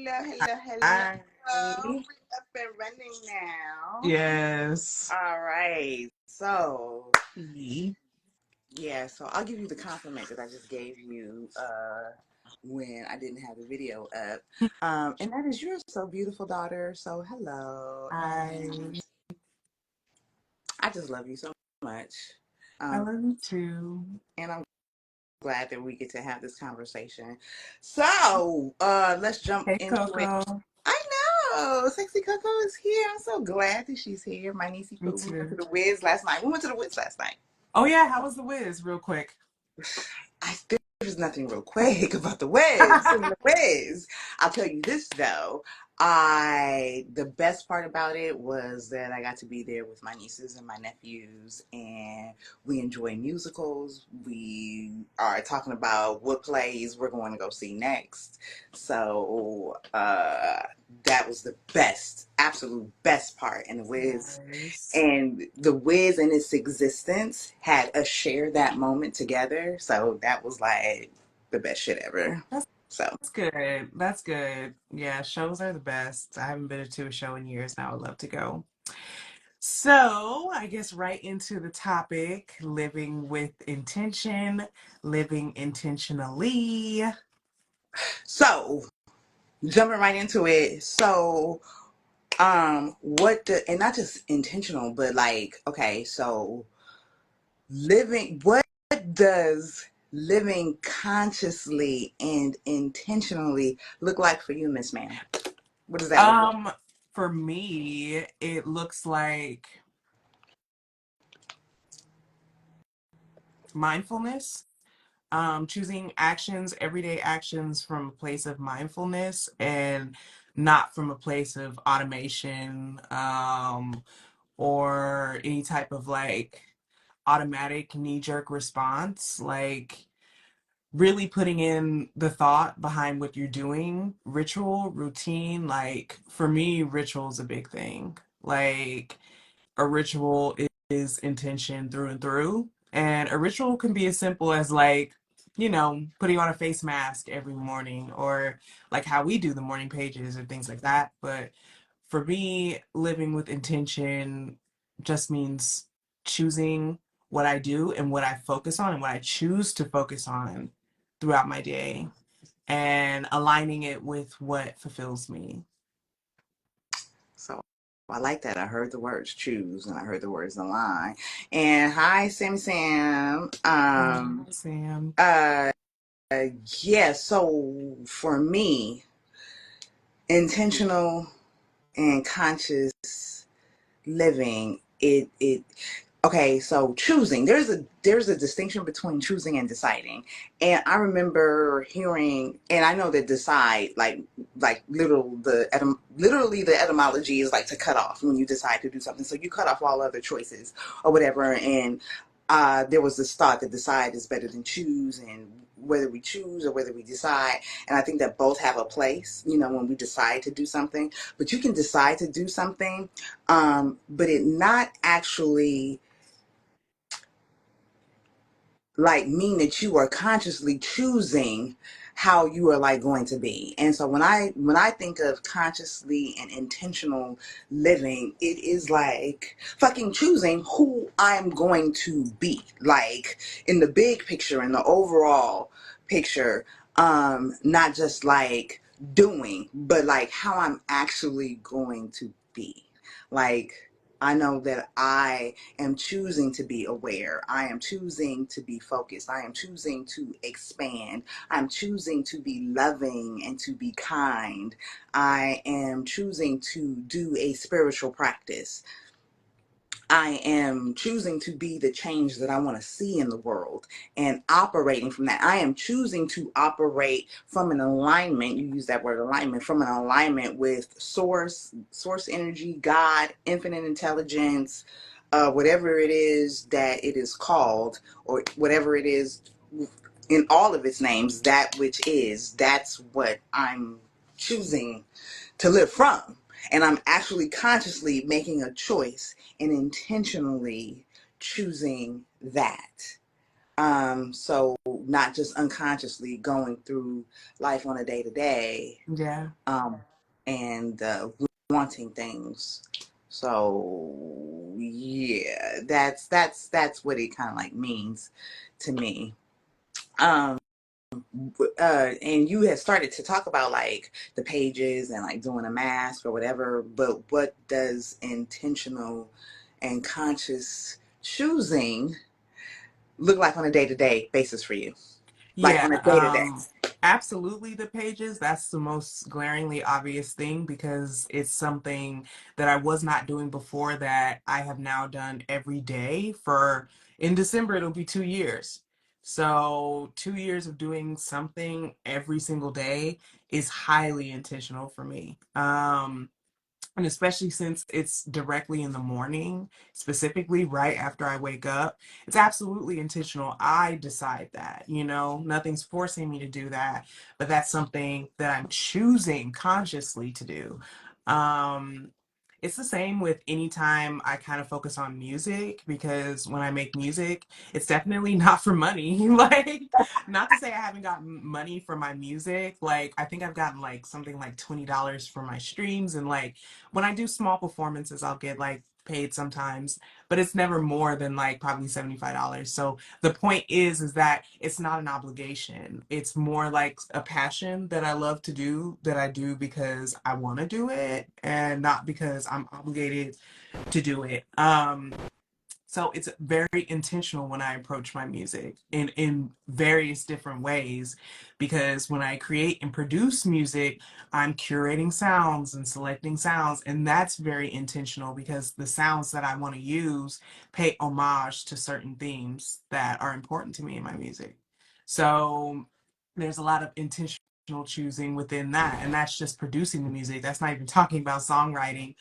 Hello. Hi. We up and running now. Yes. All right. So, Mhm. yeah, so I'll give you the compliment that I just gave you when I didn't have the video up. And that is, you're so beautiful, daughter. So, hello. And I I just love you so much. I Um, love you too. and I'm glad that we get to have this conversation. So, let's jump Hey into it. Coco. I know. Sexy Coco is here. I'm so glad that she's here. My niecey Me poo. We went to too. the Wiz last night. We went to the Wiz last night. Oh yeah, how was the whiz? Real quick. There's nothing real quick about the Wiz. And the Wiz. I'll tell you this though. The best part about it was that I got to be there with my nieces and my nephews, and we enjoy musicals. We are talking about what plays we're going to go see next. So that was the best, absolute best part in the Wiz. Nice. And the Wiz in its existence had us share that moment together. So that was like the best shit ever. That's So, that's good. That's good. Yeah, shows are the best. I haven't been to a show in years now. I'd love to go. So, I guess right into the topic, living with intention, living intentionally. so jumping right into it. So, and not just intentional, but like, okay, so what does living consciously and intentionally look like for you, Miss Ma'am? What does that look like? Um, for me, it looks like mindfulness, choosing actions, everyday actions from a place of mindfulness and not from a place of automation, or any type of like automatic knee-jerk response. Like really putting in the thought behind what you're doing, ritual, routine. Like for me, ritual is a big thing. Like a ritual is intention through and through. And a ritual can be as simple as like, putting on a face mask every morning or like how we do the morning pages or things like that. But for me, living with intention just means choosing what I do and what I focus on and what I choose to focus on throughout my day and aligning it with what fulfills me. So I like that. I heard the words choose and I heard the words align. And hi, Sam Sam. Sam. Uh, yeah, so for me, intentional and conscious living, it okay, so choosing, there's a distinction between choosing and deciding. And I remember hearing, and I know that decide, like literally the etymology is like to cut off when you decide to do something. So you cut off all other choices or whatever. And there was this thought that decide is better than choose, and whether we choose or whether we decide. And I think that both have a place, when we decide to do something. But you can decide to do something, but it not actually like mean that you are consciously choosing how you are like going to be. And so when I think of consciously and intentional living, it is like fucking choosing who I'm going to be, like in the big picture, in the overall picture. Not just like doing, but like how I'm actually going to be. Like, I know that I am choosing to be aware. I am choosing to be focused. I am choosing to expand. I'm choosing to be loving and to be kind. I am choosing to do a spiritual practice. I am choosing to be the change that I want to see in the world and operating from that. I am choosing to operate from an alignment. You use that word alignment, from an alignment with source energy, God, infinite intelligence, whatever it is that it is called, or whatever it is in all of its names, that which is, that's what I'm choosing to live from. And I'm actually consciously making a choice and intentionally choosing that. So not just unconsciously going through life on a day to day, Yeah. and wanting things. So yeah, that's what it kind of like means to me. Um, and you had started to talk about like the pages and like doing a mask or whatever, but what does intentional and conscious choosing look like on a day-to-day basis for you, like Yeah, on a day-to-day? absolutely the pages. That's the most glaringly obvious thing because it's something that I was not doing before that I have now done every day for, in December, it'll be 2 years. So 2 years of doing something every single day is highly intentional for me. And especially since it's directly in the morning, specifically right after I wake up, it's absolutely intentional. I decide that, nothing's forcing me to do that, but that's something that I'm choosing consciously to do. Um, it's the same with any time I kind of focus on music because when I make music, it's definitely not for money. Like, not to say I haven't gotten money for my music. Like, I think I've gotten like something like $20 for my streams, and like when I do small performances, I'll get like paid sometimes, but it's never more than like probably $75. So the point is that it's not an obligation. It's more like a passion that I love to do, that I do because I want to do it and not because I'm obligated to do it. So it's very intentional when I approach my music in various different ways, because when I create and produce music, I'm curating sounds and selecting sounds, and that's very intentional because the sounds that I want to use pay homage to certain themes that are important to me in my music. So there's a lot of intentional choosing within that, and that's just producing the music. That's not even talking about songwriting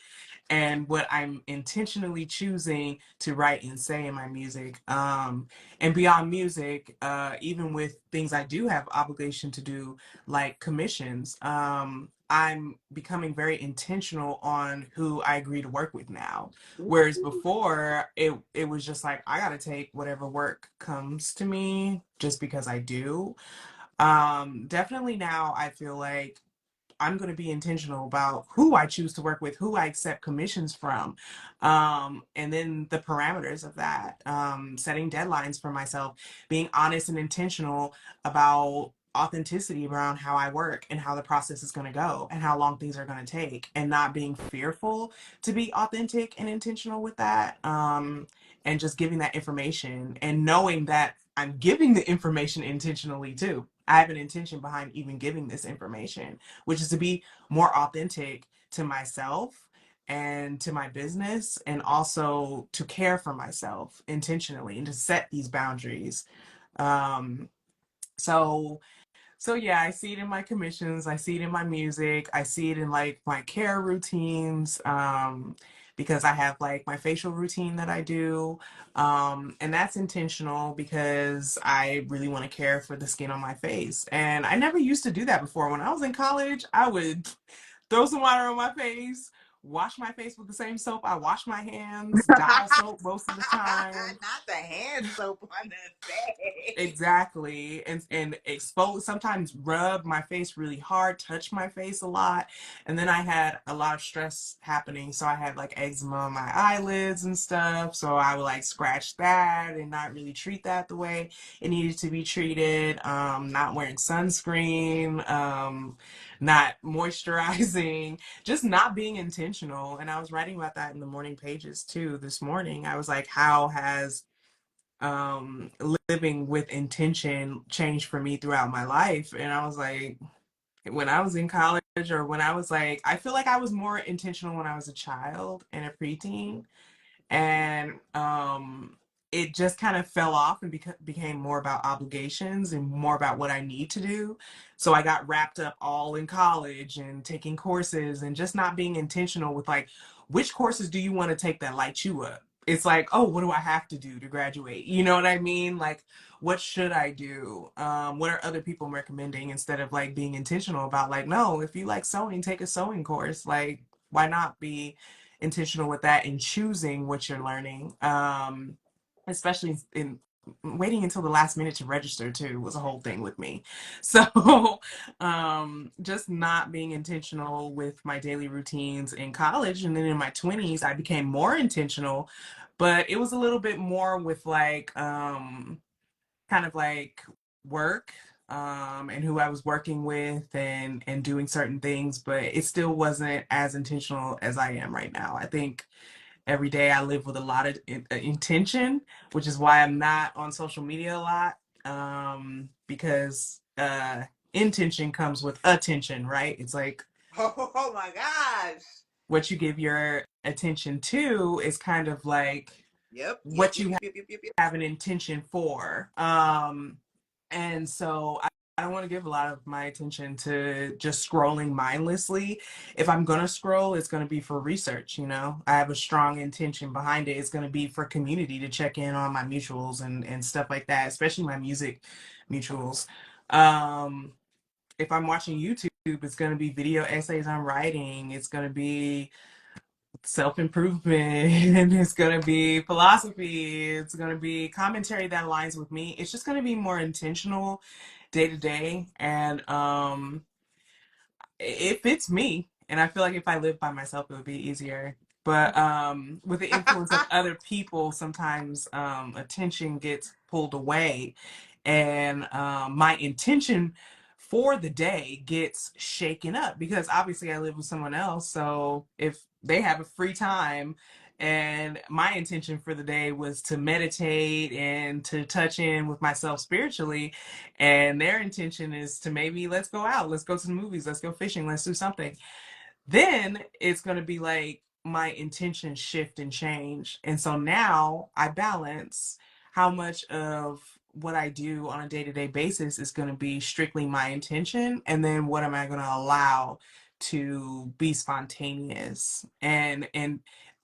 and what I'm intentionally choosing to write and say in my music. And beyond music, even with things I do have obligation to do, like commissions, I'm becoming very intentional on who I agree to work with now. Whereas before, it was just like, I got to take whatever work comes to me just because I do. Definitely now I feel like I'm going to be intentional about who I choose to work with, who I accept commissions from, and then the parameters of that, setting deadlines for myself, being honest and intentional about authenticity around how I work and how the process is going to go and how long things are going to take, and not being fearful to be authentic and intentional with that, and just giving that information and knowing that I'm giving the information intentionally too. I have an intention behind even giving this information, which is to be more authentic to myself and to my business, and also to care for myself intentionally and to set these boundaries. Um, so so yeah, I see it in my commissions, I see it in my music, I see it in like my care routines, because I have like my facial routine that I do. And that's intentional because I really want to care for the skin on my face. And I never used to do that before. When I was in college, I would throw some water on my face, wash my face with the same soap I wash my hands, dial soap most of the time. Not the hand soap on the face. Exactly. And expose, sometimes rub my face really hard, touch my face a lot. And then I had a lot of stress happening. So I had like eczema on my eyelids and stuff. So I would like scratch that and not really treat that the way it needed to be treated. Not wearing sunscreen, not moisturizing, just not being intentional. And I was writing about that in the morning pages too this morning. I was like, how has um living with intention changed for me throughout my life? And I was like, when I was in college, or when I was like, I feel like I was more intentional when I was a child and a preteen, and it just kind of fell off and became more about obligations and more about what I need to do. So I got wrapped up all in college and taking courses and just not being intentional with like, which courses do you want to take that light you up? It's like, oh, what do I have to do to graduate? You know what I mean? Like, what should I do? What are other people recommending, instead of like being intentional about like, no, if you like sewing, take a sewing course. Like, why not be intentional with that and choosing what you're learning, especially in waiting until the last minute to register too was a whole thing with me. So just not being intentional with my daily routines in college, and then in my 20s I became more intentional, but it was a little bit more with like kind of like work, and who I was working with, and doing certain things, but it still wasn't as intentional as I am right now. I think every day I live with a lot of intention, which is why I'm not on social media a lot, because intention comes with attention, right? It's like Oh my gosh. what you give your attention to is kind of like Yep, yep, what yep, you yep, yep, yep, yep, yep. have an intention for. And so I don't want to give a lot of my attention to just scrolling mindlessly. If I'm going to scroll, it's going to be for research, you know? I have a strong intention behind it. It's going to be for community to check in on my mutuals and stuff like that, especially my music mutuals. Um, if I'm watching YouTube, it's going to be video essays I'm writing. It's going to be self-improvement. It's going to be philosophy. It's going to be commentary that aligns with me. It's just going to be more intentional day to day, and it fits me. And I feel like if I lived by myself it would be easier, but with the influence of other people sometimes attention gets pulled away, and my intention for the day gets shaken up because obviously I live with someone else. So if they have a free time and my intention for the day was to meditate and to touch in with myself spiritually, and their intention is to maybe let's go out, let's go to the movies, let's go fishing, let's do something, then it's going to be like my intentions shift and change. And so now I balance how much of what I do on a day-to-day basis is going to be strictly my intention, and then what am I going to allow to be spontaneous and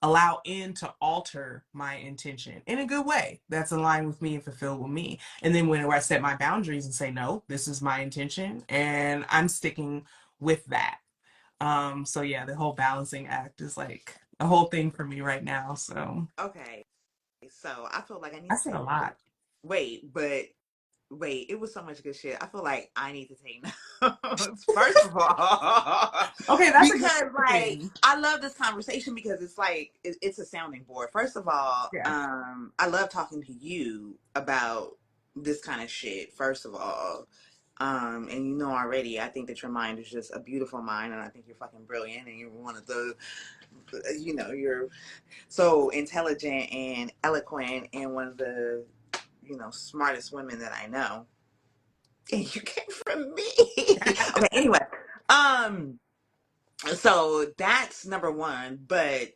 allow in to alter my intention in a good way that's aligned with me and fulfilled with me. And then when I set my boundaries and say no, this is my intention and I'm sticking with that. So yeah, the whole balancing act is like a whole thing for me right now. So Okay, so I feel like I need I to said a take. lot. Wait, but wait, it was so much good shit. I feel like I need to take notes first of all, Okay, that's a good because like thing. I love this conversation because it's like it's a sounding board. First of all, Yeah. I love talking to you about this kind of shit. First of all, and you know already, I think that your mind is just a beautiful mind, and I think you're fucking brilliant, and you're one of the, you know, you're so intelligent and eloquent, and one of the, you know, smartest women that I know. And you came from me. Okay, anyway. Um, so that's number one. But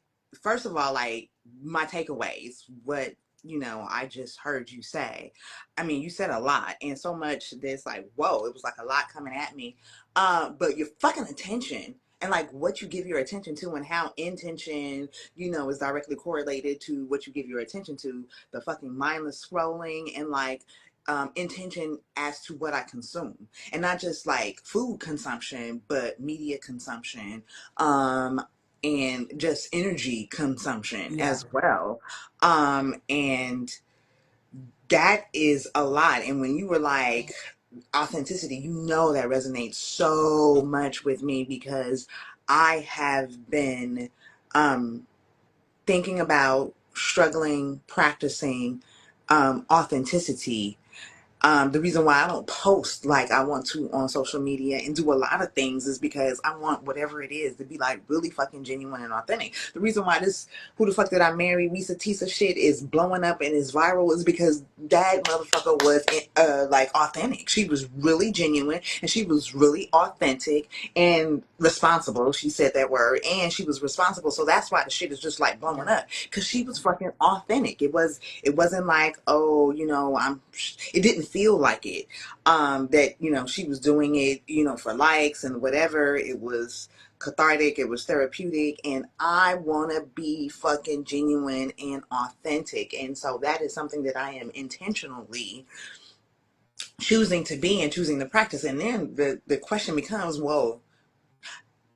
first of all, like my takeaways, what you know, I just heard you say. I mean, you said a lot and so much that's like, whoa, it was like a lot coming at me. But your fucking attention and like what you give your attention to and how intention, you know, is directly correlated to what you give your attention to, the fucking mindless scrolling and like intention as to what I consume, and not just like food consumption, but media consumption, um, and just energy consumption Yeah. as well. And that is a lot. And when you were like authenticity, you know, that resonates so much with me because I have been um, thinking about struggling, practicing authenticity. The reason why I don't post like I want to on social media and do a lot of things is because I want whatever it is to be like really fucking genuine and authentic. The reason why this "Who the fuck did I marry" Risa Tisa shit is blowing up and is viral is because that motherfucker was like authentic. She was really genuine and she was really authentic and responsible. She said that word, and she was responsible. So that's why the shit is just like blowing Yeah. up because she was fucking authentic. It wasn't like, oh, you know, it didn't feel like it. That, you know, she was doing it, you know, for likes and whatever. It was cathartic, it was therapeutic, and I want to be fucking genuine and authentic. And so that is something that I am intentionally choosing to be and choosing to practice. And then the question becomes, well,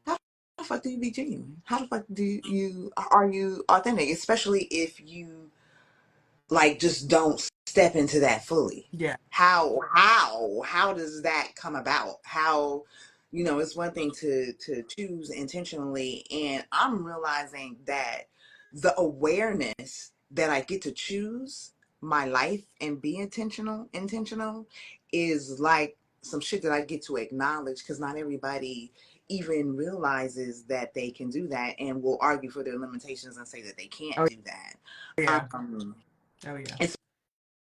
how the fuck do you be genuine? How the fuck are you authentic? Especially if you like just don't step into that fully? Yeah. How does that come about? How, it's one thing to choose intentionally, and I'm realizing that the awareness that I get to choose my life and be intentional is like some shit that I get to acknowledge, because not everybody even realizes that they can do that, and will argue for their limitations and say that they can't Oh do that. yeah. Um, Oh yeah.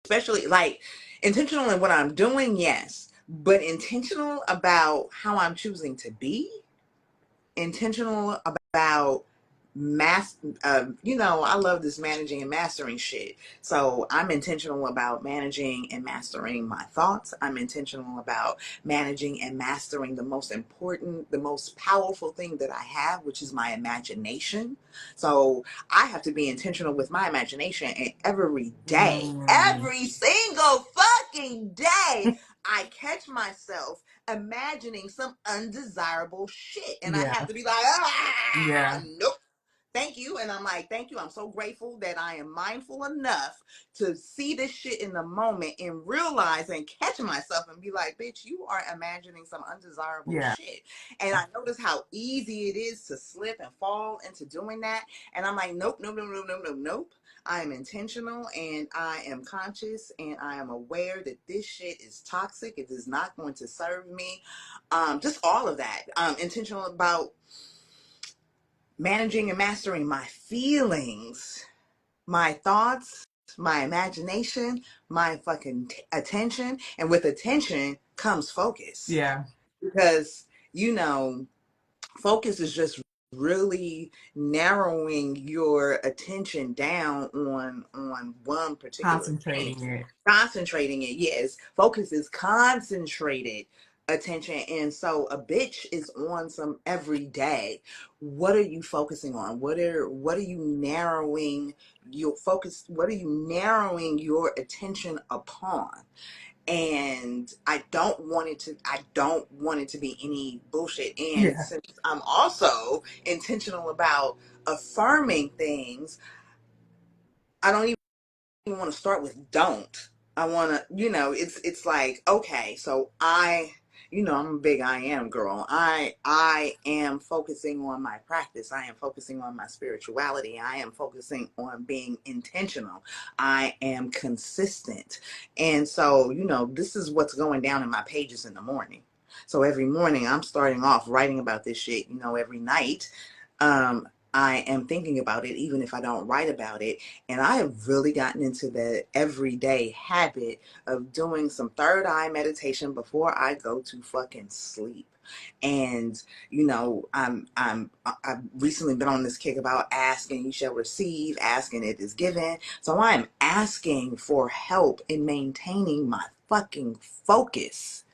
Especially like intentional in what I'm doing, yes, but intentional about how I'm choosing to be, intentional about I love this managing and mastering shit. So I'm intentional about managing and mastering my thoughts. I'm intentional about managing and mastering the most important, the most powerful thing that I have, which is my imagination. So I have to be intentional with my imagination, and every day, Mm, every single fucking day, I catch myself imagining some undesirable shit. And I yeah. have to be like, Yeah. nope. Thank you. And I'm like, thank you. I'm so grateful that I am mindful enough to see this shit in the moment and realize and catch myself and be like, bitch, you are imagining some undesirable Yeah. shit. And I notice how easy it is to slip and fall into doing that. And I'm like, nope, nope, nope, nope, nope, nope, nope. I am intentional and I am conscious and I am aware that this shit is toxic. It is not going to serve me. Just all of that. Intentional about managing and mastering my feelings, my thoughts, my imagination, my fucking attention. And with attention comes focus. Yeah. Because, you know, focus is just really narrowing your attention down on one particular thing, Concentrating it. concentrating it. Yes, focus is concentrated attention. And so a bitch is on some every day. What are you focusing on? What are you narrowing your focus? What are you narrowing your attention upon? And I don't want it to be any bullshit. And Yeah. since I'm also intentional about affirming things, I don't even want to start with don't. I want to, it's like, okay, so I'm a big I am girl. I am focusing on my practice. I am focusing on my spirituality. I am focusing on being intentional. I am consistent. And so, this is what's going down in my pages in the morning. So every morning I'm starting off writing about this shit, every night. I am thinking about it, even if I don't write about it. And I have really gotten into the everyday habit of doing some third eye meditation before I go to fucking sleep. And I've recently been on this kick about asking you shall receive, asking it is given. So I'm asking for help in maintaining my fucking focus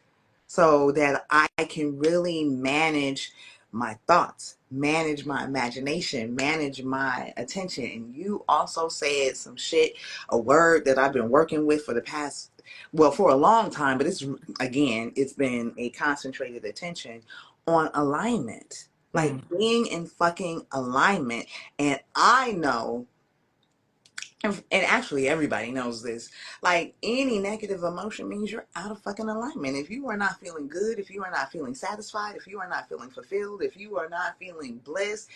so that I can really manage my thoughts, manage my imagination, manage my attention. And you also said some shit, a word that I've been working with for a long time, but it's been a concentrated attention on alignment, like Mm, being in fucking alignment. And I know, and actually everybody knows this, like any negative emotion means you're out of fucking alignment. If you are not feeling good, if you are not feeling satisfied, if you are not feeling fulfilled, if you are not feeling bliss,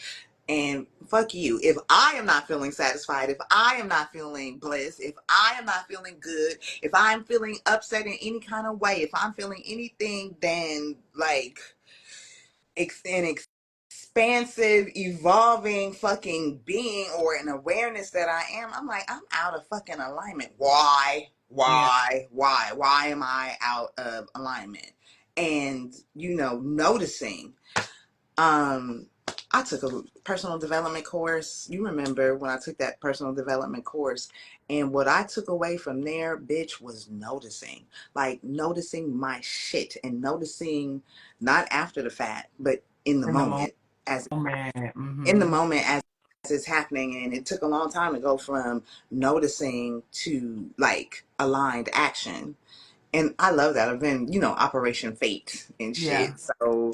and fuck you, if I am not feeling satisfied, if I am not feeling bliss, if I am not feeling good, if I'm feeling upset in any kind of way, if I'm feeling anything then like an expansive, evolving fucking being or an awareness that I am, I'm like, I'm out of fucking alignment. Why? yeah. Why am I out of alignment? And, noticing, um, I took a personal development course. You remember when I took that personal development course, and what I took away from there, bitch, was noticing. Like noticing my shit and noticing not after the fact, but in the In the moment as moment. in the Mm-hmm. moment as it's happening. And it took a long time to go from noticing to like aligned action. And I love that. I've been, Operation Fate and Yeah. shit. So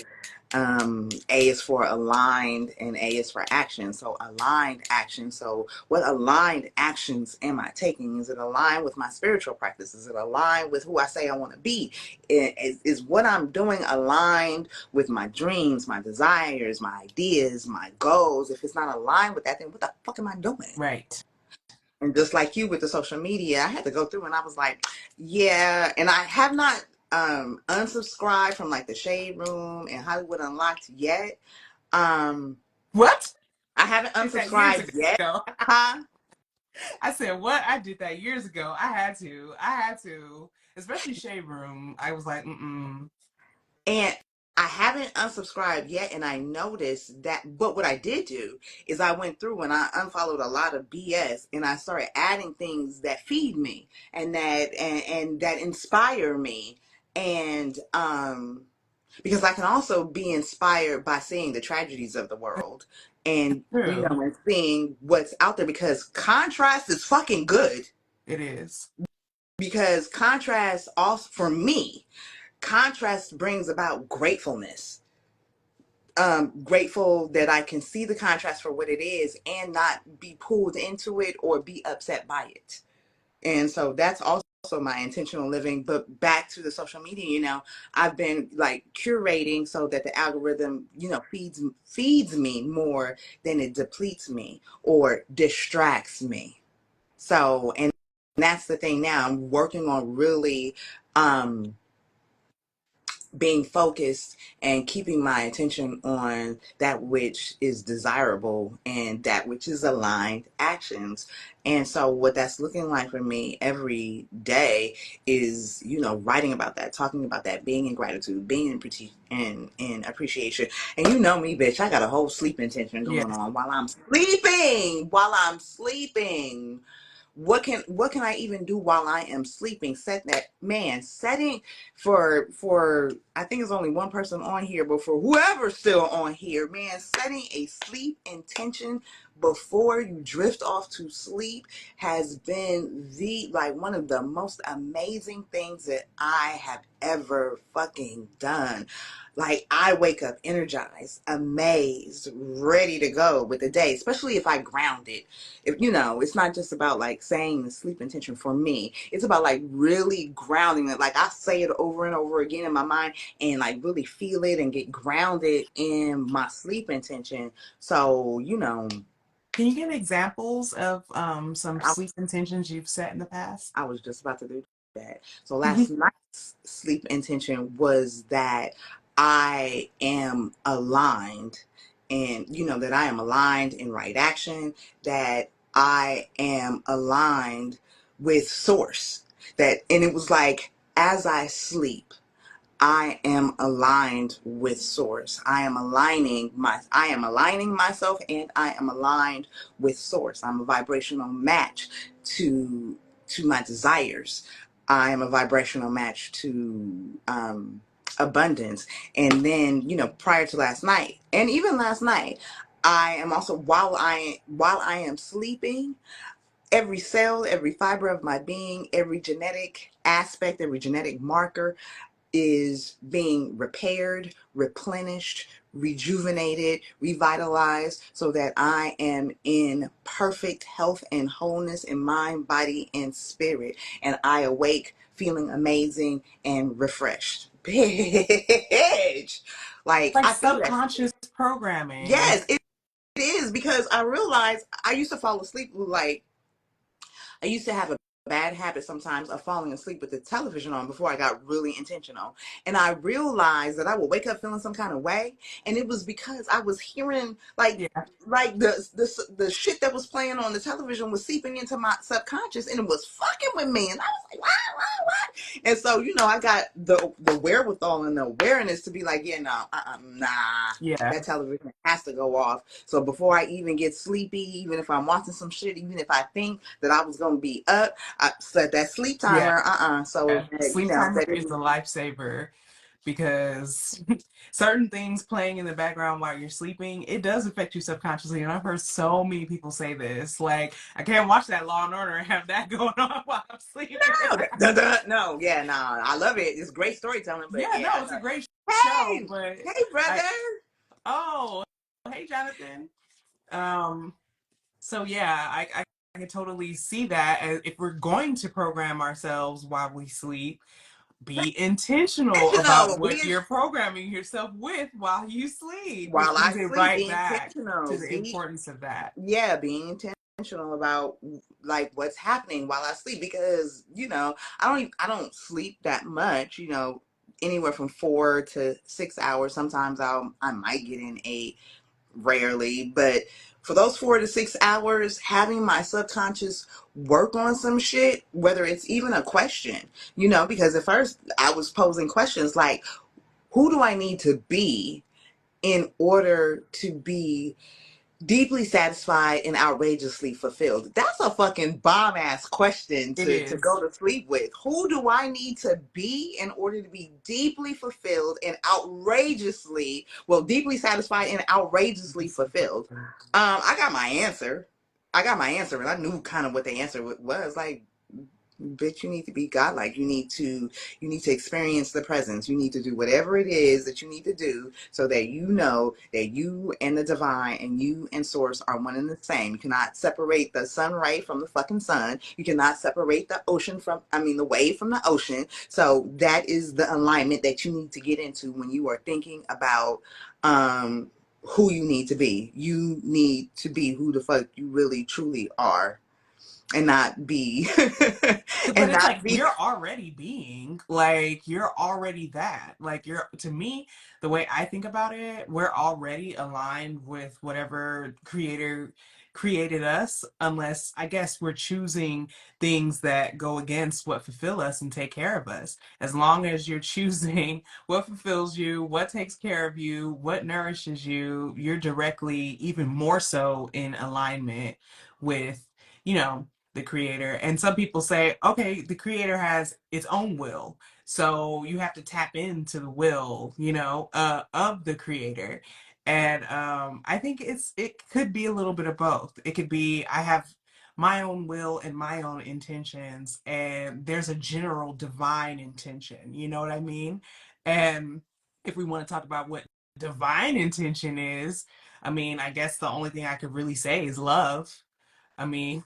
A is for aligned and A is for action. So aligned action. So what aligned actions am I taking? Is it aligned with my spiritual practice? Is it aligned with who I say I want to be? Is what I'm doing aligned with my dreams, my desires, my ideas, my goals? If it's not aligned with that, then what the fuck am I doing? Right. And just like you with the social media, I had to go through and I was like, yeah. And I have not unsubscribed from like the Shade Room and Hollywood Unlocked yet. Um, What? I haven't I did that years unsubscribed yet, ago. huh? I said, what? I did that years ago. I had to. I had to. Especially Shade Room. I was like, mm-mm. And I haven't unsubscribed yet, and I noticed that. But what I did do is I went through and I unfollowed a lot of BS, and I started adding things that feed me and that inspire me, and because I can also be inspired by seeing the tragedies of the world and True. and seeing what's out there because contrast is fucking good It is. because contrast also for me contrast brings about gratefulness. Grateful that I can see the contrast for what it is and not be pulled into it or be upset by it. And so that's also my intentional living. But back to the social media, I've been like curating so that the algorithm, feeds me more than it depletes me or distracts me. So, and that's the thing now. I'm working on really being focused and keeping my attention on that which is desirable and that which is aligned actions. And so what that's looking like for me every day is, writing about that, talking about that, being in gratitude, being in appreciation. And you know me, bitch, I got a whole sleep intention going Yes. on while I'm sleeping. What can I even do while I am sleeping? Setting for I think it's only one person on here, but for whoever's still on here, man, setting a sleep intention before you drift off to sleep has been the like one of the most amazing things that I have ever fucking done. Like I wake up energized, amazed, ready to go with the day, especially if I ground it. If it's not just about like saying the sleep intention for me. It's about like really grounding it. Like I say it over and over again in my mind and like really feel it and get grounded in my sleep intention. So, Can you give examples of some I sleep intentions you've set in the past? I was just about to do that. So last night's sleep intention was that I am aligned and that I am aligned in right action, that I am aligned with source. And it was like as I sleep, I am aligned with source. I am aligning myself and I am aligned with source. I'm a vibrational match to my desires. I am a vibrational match to abundance. And then, prior to last night and even last night, I am also while I am sleeping, every cell, every fiber of my being, every genetic aspect, every genetic marker is being repaired, replenished, rejuvenated, revitalized, so that I am in perfect health and wholeness in mind, body, and spirit. And I awake feeling amazing and refreshed. Bitch. Like, Like I feel that shit. subconscious programming. Yes, it is because I realized I used to fall asleep like I used to have a bad habit sometimes of falling asleep with the television on before I got really intentional. And I realized that I would wake up feeling some kind of way. And it was because I was hearing Yeah. like the shit that was playing on the television was seeping into my subconscious and it was fucking with me. And I was like, what? And so, I got the wherewithal and the awareness to be like, yeah, no, nah, Yeah. that television has to go off. So before I even get sleepy, even if I'm watching some shit, even if I think that I was going to be up, I set that sleep Yeah. timer, so that, Sleep timer that is it, a lifesaver because certain things playing in the background while you're sleeping, it does affect you subconsciously. And I've heard so many people say this. Like, I can't watch that Law and Order and have that going on while I'm sleeping. no, no, yeah, no, I love it. It's great storytelling, but Yeah, yeah, no, I it's a know. great show, Hey, but hey, brother. I oh, hey Jonathan. Um, so yeah, I can totally see that if we're going to program ourselves while we sleep, be intentional about Intentional. what you're programming yourself with while you sleep, which While I brings it sleep, right be back to intentional. the importance of that. Yeah, being intentional about like what's happening while I sleep because I don't sleep that much. Anywhere from 4 to 6 hours. Sometimes I might get in 8, rarely, but for those 4 to 6 hours, having my subconscious work on some shit, whether it's even a question, because at first I was posing questions like, who do I need to be in order to be deeply satisfied and outrageously fulfilled? That's a fucking bomb ass question It to is. go to sleep with. Who do I need to be in order to be deeply fulfilled and deeply satisfied and outrageously fulfilled? I got my answer. And I knew kind of what the answer was. Like, bitch, you need to be godlike. You need to experience the presence. You need to do whatever it is that you need to do so that you know that you and the divine and you and source are one and the same. You cannot separate the sunlight from the fucking sun. You cannot separate the wave from the ocean. So that is the alignment that you need to get into when you are thinking about who you need to be. You need to be who the fuck you really truly are, and not be But and it's like not be you're already being, like you're already that. Like you're, to me, the way I think about it, we're already aligned with whatever creator created us, unless I guess we're choosing things that go against what fulfill us and take care of us. As long as you're choosing what fulfills you, what takes care of you, what nourishes you, you're directly even more so in alignment with, you know, the creator. And some people say, okay, the creator has its own will. So you have to tap into the will, of the creator. And I think it could be a little bit of both. It could be I have my own will and my own intentions, and there's a general divine intention. You know what I mean? And if we want to talk about what divine intention is, I mean, I guess the only thing I could really say is love. I mean,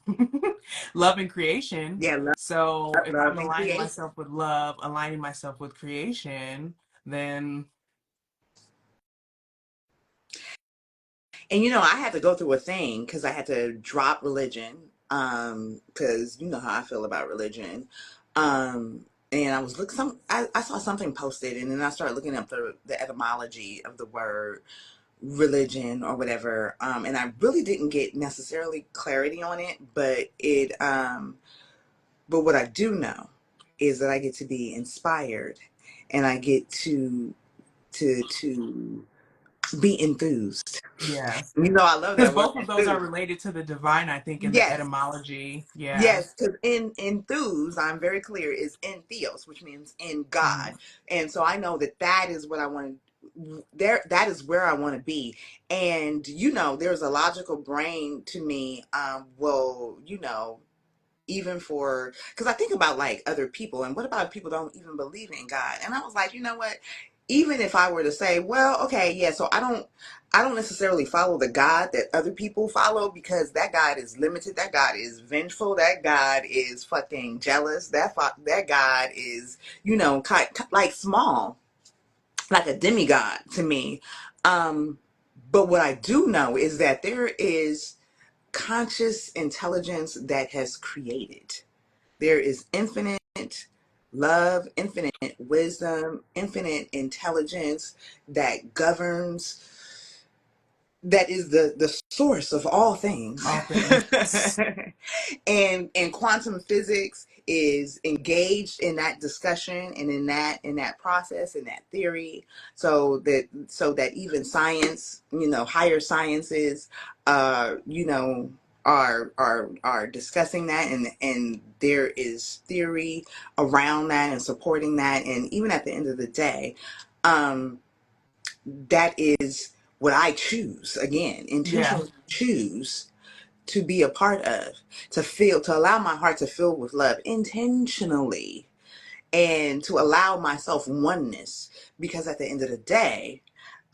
love and creation. yeah, love, So if I'm love and aligning creation. myself with love, aligning myself with creation, then And I had to go through a thing because I had to drop religion, because you know how I feel about religion. And I was I saw something posted, and then I started looking up the etymology of the word religion or whatever. And I really didn't get necessarily clarity on it, but what I do know is that I get to be inspired, and I get to be enthused. yes. I love Because that word, both of those are enthused. related to the divine, I think, in the Yes, etymology. Yeah. yes, because in enthused, I'm very clear, is in theos, which means in God, Mhm. and so I know that is what I want to. That is where I want to be, and there's a logical brain to me. Well, even for, because I think about like other people, and what about if people don't even believe in God? And I was like, you know what, even if I were to say, well, okay, yeah, so I don't necessarily follow the God that other people follow, because that God is limited, that God is vengeful, that God is fucking jealous, that God is like small, like a demigod to me. But what I do know is that there is conscious intelligence that has created. There is infinite love, infinite wisdom, infinite intelligence that governs, that is the source of all things. All things. And quantum physics is engaged in that discussion and in that process, in that theory, so that even science, higher sciences, you know are discussing that, and there is theory around that and supporting that. And even at the end of the day, um that is what I choose, again, Yeah. intentionally choose to be a part of, to allow my heart to fill with love intentionally. and to allow myself oneness, because at the end of the day,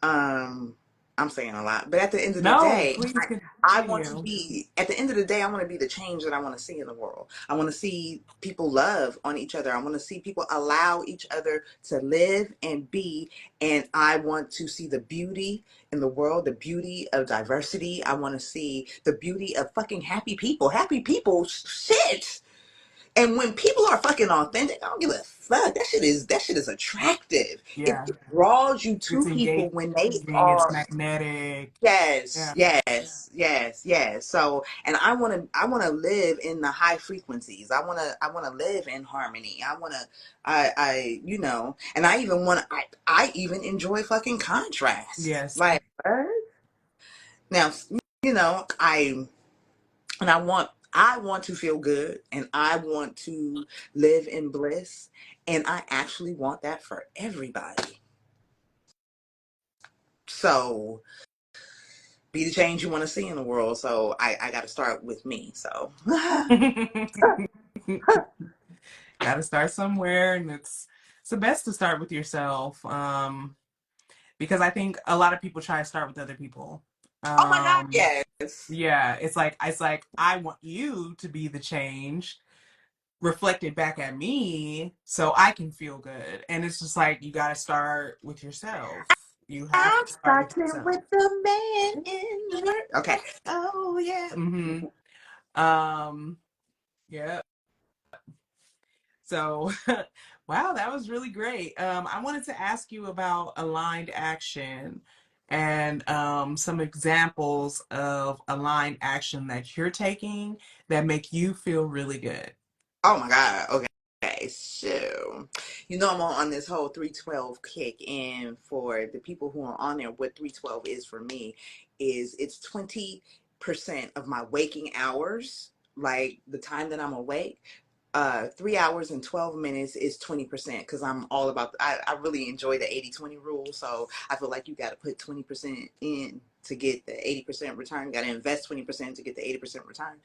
um I'm saying a lot, but at the end of the No, day, please I want to continue. be, at the end of the day, I want to be the change that I want to see in the world. I want to see people love on each other. I want to see people allow each other to live and be. And I want to see the beauty in the world, the beauty of diversity. I want to see the beauty of fucking happy people. Happy people, shit. And when people are fucking authentic, I don't give a fuck. That shit is attractive. Yeah. It draws you It's to people engaging, when they it's are. magnetic. Yes, Yeah. yes. So, and I want to live in the high frequencies. I want to live in harmony. And I even I even enjoy fucking contrast. Yes. Like, what? Now, I and I want to feel good, and I want to live in bliss, and I actually want that for everybody. So, be the change you want to see in the world. So I got to start with me. So Got to start somewhere, and it's the best to start with yourself. Because I think a lot of people try to start with other people. oh my God, Um, yes. yeah, it's like I want you to be the change reflected back at me so I can feel good. And it's just like you got to start with yourself. You have I'm to start with starting yourself. with the man in the mirror. Okay. Oh yeah. Um, yeah. So, wow, that was really great. I wanted to ask you about aligned action and some examples of aligned action that you're taking that make you feel really good. Oh my God. Okay. Okay, so I'm on this whole 312 kick, and for the people who are on there, what 312 is for me is it's 20% of my waking hours, like the time that I'm awake. 3 hours and 12 minutes is 20%, because I'm all about I really enjoy the 80-20 rule. So I feel like you got to put 20% in to get the 80% return. You got to invest 20% to get the 80% return.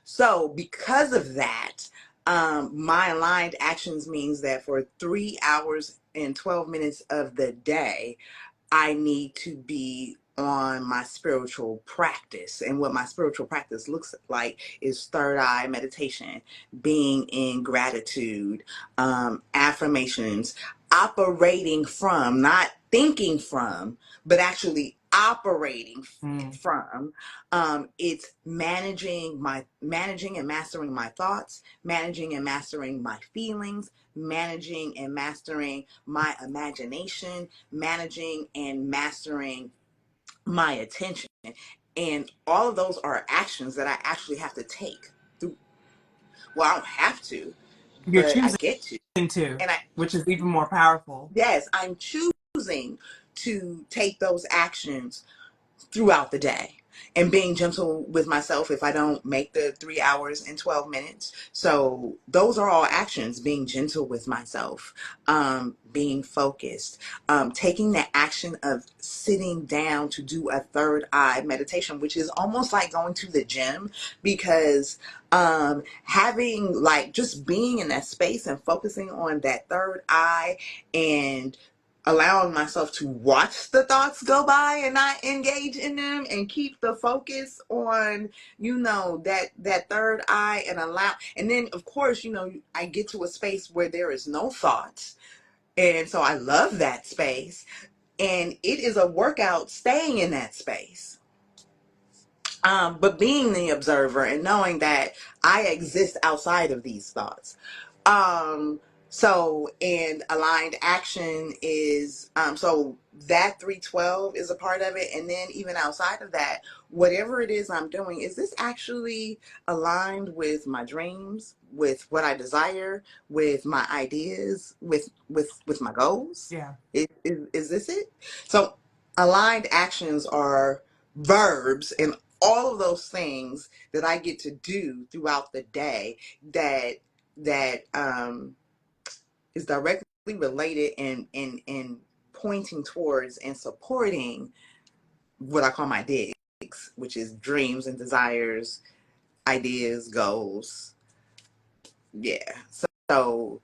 So because of that, my aligned actions means that for 3 hours and 12 minutes of the day, I need to be on my spiritual practice. And what my spiritual practice looks like is third eye meditation, being in gratitude, affirmations, operating from, not thinking from, but actually operating Mm, from. It's managing and mastering my thoughts, managing and mastering my feelings, managing and mastering my imagination, managing and mastering my attention. And all of those are actions that I actually have to take through. Well, I don't have to, you're but I choosing get to. to, And which is even more powerful. yes, I'm choosing to take those actions throughout the day, and being gentle with myself if I don't make the 3 hours and 12 minutes. So those are all actions: being gentle with myself, being focused, taking the action of sitting down to do a third eye meditation, which is almost like going to the gym, because having, like, just being in that space and focusing on that third eye, and allowing myself to watch the thoughts go by and not engage in them, and keep the focus on that third eye, and allow, and then of course I get to a space where there is no thoughts, and so I love that space, and it is a workout staying in that space, but being the observer and knowing that I exist outside of these thoughts. Um, and aligned action is, so that 312 is a part of it. And then even outside of that, whatever it is I'm doing, is this actually aligned with my dreams, with what I desire, with my ideas, with my goals? Yeah. Is this it? So aligned actions are verbs and all of those things that I get to do throughout the day, that is directly related and pointing towards and supporting what I call my digs, which is dreams and desires, ideas, goals. Yeah. So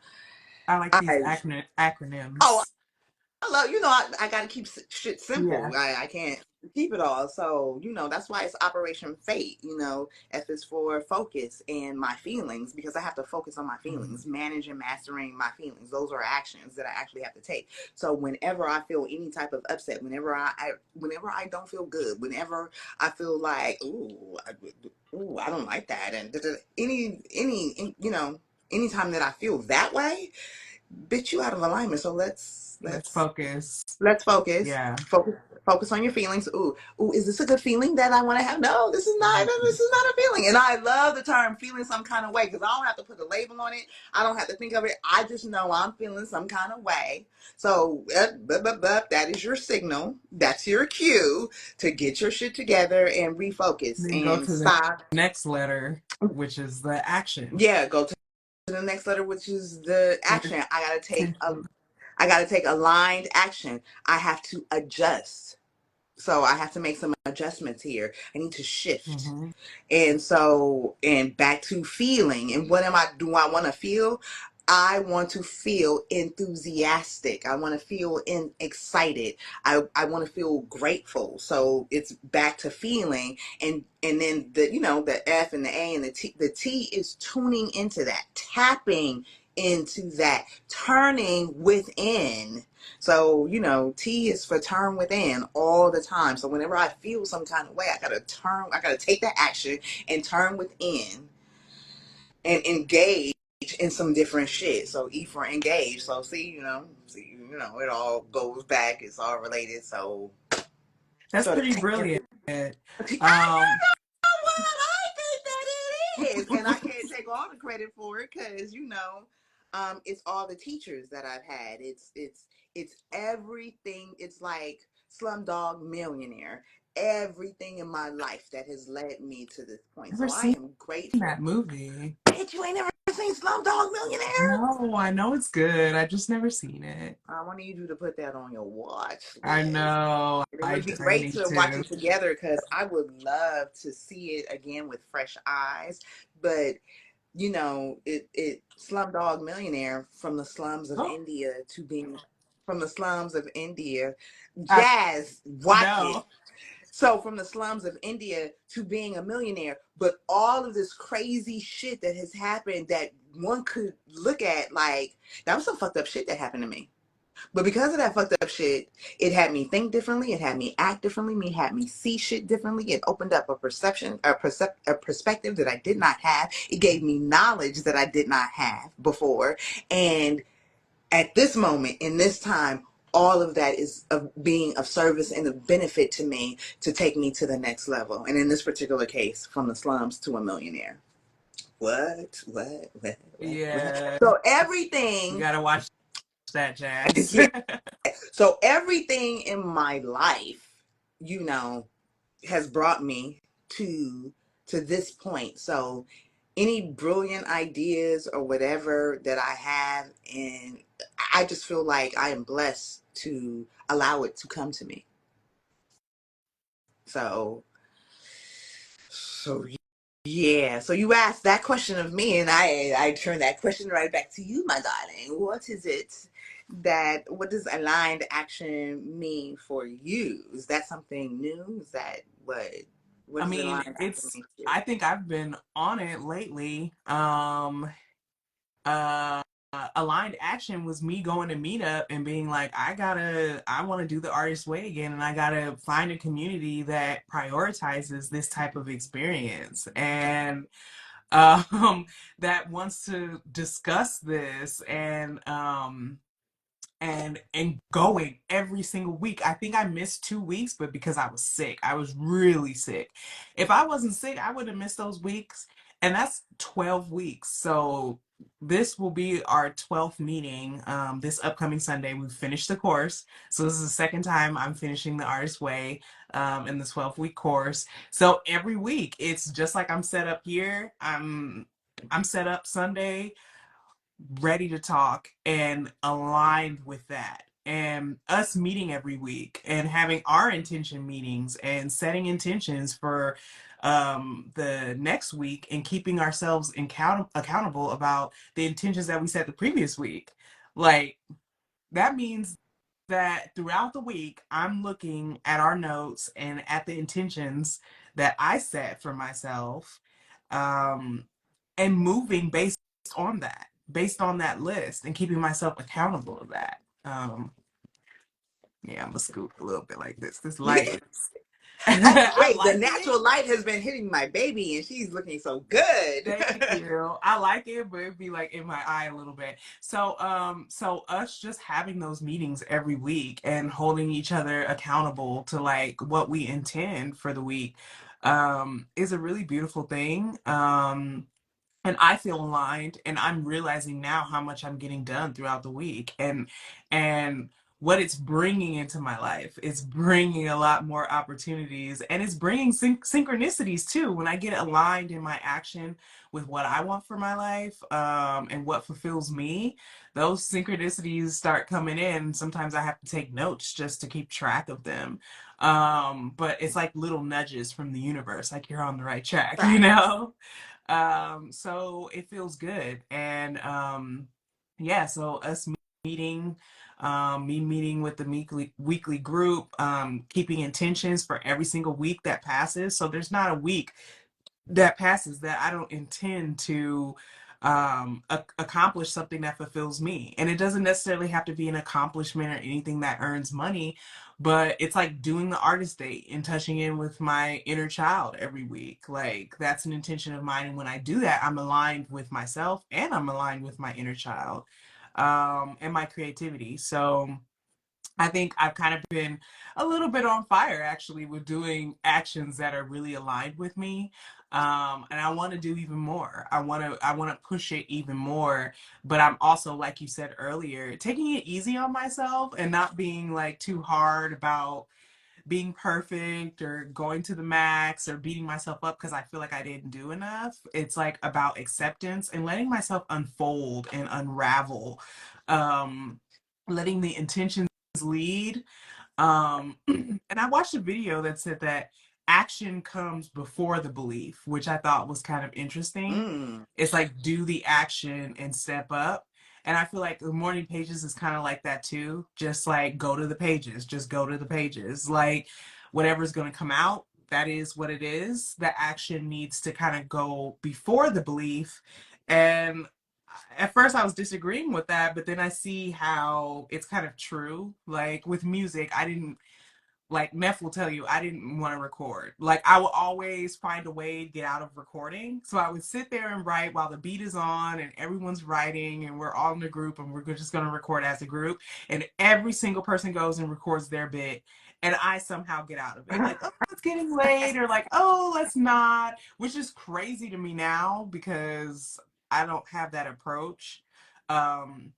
I like these I oh acronyms. I love, I got to keep shit simple. Yeah. I can't keep it all. So, that's why it's Operation Fate, F is for focus and my feelings, because I have to focus on my Mhm. feelings, manage and mastering my feelings. Those are actions that I actually have to take. So whenever I feel any type of upset, whenever I don't feel good, whenever I feel like, I don't like that. And anytime that I feel that way, bitch, you out of alignment. So let's Let's let's focus. let's focus. Yeah. Focus on your feelings. Ooh, is this a good feeling that I want to have? No, this is not. Mhm. This is not a feeling. And I love the term feeling some kind of way, because I don't have to put a label on it. I don't have to think of it. I just know I'm feeling some kind of way. So that is your signal. That's your cue to get your shit together and refocus Then go and to the stop. next letter, which is the action. Yeah, go to the next letter, which is the action. Intention. I gotta take aligned action. I have to adjust. So I have to make some adjustments here. I need to shift. Hmm. And back to feeling. And what do I want to feel? I want to feel enthusiastic. I want to feel excited. I want to feel grateful. So it's back to feeling. And then the F and the A and the T. The T is tuning into that, tapping into that, turning within. So, T is for turn within all the time. So whenever I feel some kind of way, I gotta take that action and turn within and engage in some different shit. So E for engage. So it all goes back. It's all related. So That's sort of pretty taking brilliant. I Um, what I think that it is, and I can't take all the credit for it, because it's all the teachers that I've had. It's everything. It's like Slumdog Millionaire. Everything in my life that has led me to this point. never So I seen am that grateful. movie. Bitch, you ain't never seen Slumdog Millionaire? No, I know it's good. I just never seen it. I want you to put that on your watch I list. know. And it would be I great need to watch to. it together, because I would love to see it again with fresh eyes. But it Slumdog Millionaire, from the slums of Oh, India to being from the slums of India. I Jazz, watch it. know. So from the slums of India to being a millionaire, but all of this crazy shit that has happened, that one could look at like, that was some fucked up shit that happened to me. But because of that fucked up shit, it had me think differently. It had me act differently. It had me see shit differently. It opened up a perspective that I did not have. It gave me knowledge that I did not have before. And at this moment, in this time, all of that is of being of service and of benefit to me, to take me to the next level. And in this particular case, from the slums to a millionaire. What? Yeah, So you everything, gotta watch that, Jazz. yeah. So everything in my life, you know, has brought me to this point. So any brilliant ideas or whatever that I have, and I just feel like I am blessed to allow it to come to me. So yeah. So you asked that question of me, and I turn that question right back to you, my darling. What does aligned action mean for you? Is that something new? Is that what I does mean, aligned action it's mean to you? I think I've been on it lately. Uh Aligned Action was me going to meetup and being like, I want to do the artist way again, and I gotta find a community that prioritizes this type of experience, and that wants to discuss this, and going every single week. I think I missed 2 weeks, but because I was sick, I was really sick. If I wasn't sick, I would have missed those weeks, and that's 12 weeks. So this will be our 12th meeting. This upcoming Sunday, we finished the course. So this is the second time I'm finishing the Artist Way in the 12-week course. So every week, it's just like I'm set up here. I'm set up Sunday, ready to talk and aligned with that. And us meeting every week and having our intention meetings and setting intentions for the next week, and keeping ourselves accountable about the intentions that we set the previous week. Like, that means that throughout the week, I'm looking at our notes and at the intentions that I set for myself, um, and moving based on that list, and keeping myself accountable to that. Yeah, I'm gonna scoop a little bit like this. This light is, I Wait, the like it. natural light has been hitting my baby and she's looking so good. Thank you. I like it, but it'd be like in my eye a little bit. So us just having those meetings every week and holding each other accountable to like what we intend for the week, is a really beautiful thing. And I feel aligned, and I'm realizing now how much I'm getting done throughout the week, and what it's bringing into my life. It's bringing a lot more opportunities, and it's bringing synchronicities too. When I get aligned in my action with what I want for my life, and what fulfills me, those synchronicities start coming in. Sometimes I have to take notes just to keep track of them. But it's like little nudges from the universe, like you're on the right track, you Right. know? So it feels good. And yeah, so us meeting, me meeting with the weekly group, keeping intentions for every single week that passes. So there's not a week that passes that I don't intend to accomplish something that fulfills me. And it doesn't necessarily have to be an accomplishment or anything that earns money, but it's like doing the artist date and touching in with my inner child every week. Like, that's an intention of mine. And when I do that, I'm aligned with myself and I'm aligned with my inner child, and my creativity. So I think I've kind of been a little bit on fire actually with doing actions that are really aligned with me. And I want to do even more. I want to push it even more. But I'm also, like you said earlier, taking it easy on myself and not being like too hard about being perfect or going to the max or beating myself up because I feel like I didn't do enough. It's like about acceptance and letting myself unfold and unravel. Um, letting the intentions lead. And I watched a video that said that action comes before the belief, which I thought was kind of interesting. Mm. It's like do the action and step up. And I feel like the morning pages is kind of like that too. Just like go to the pages, just go to the pages. Like whatever's going to come out, that is what it is. The action needs to kind of go before the belief. And at first I was disagreeing with that, but then I see how it's kind of true. Like with music, I didn't, like Neff will tell you, I didn't want to record. Like I will always find a way to get out of recording. So I would sit there and write while the beat is on and everyone's writing and we're all in a group and we're just going to record as a group. And every single person goes and records their bit. And I somehow get out of it. Like, oh, it's getting late, or like, oh, let's not, which is crazy to me now because I don't have that approach. Um,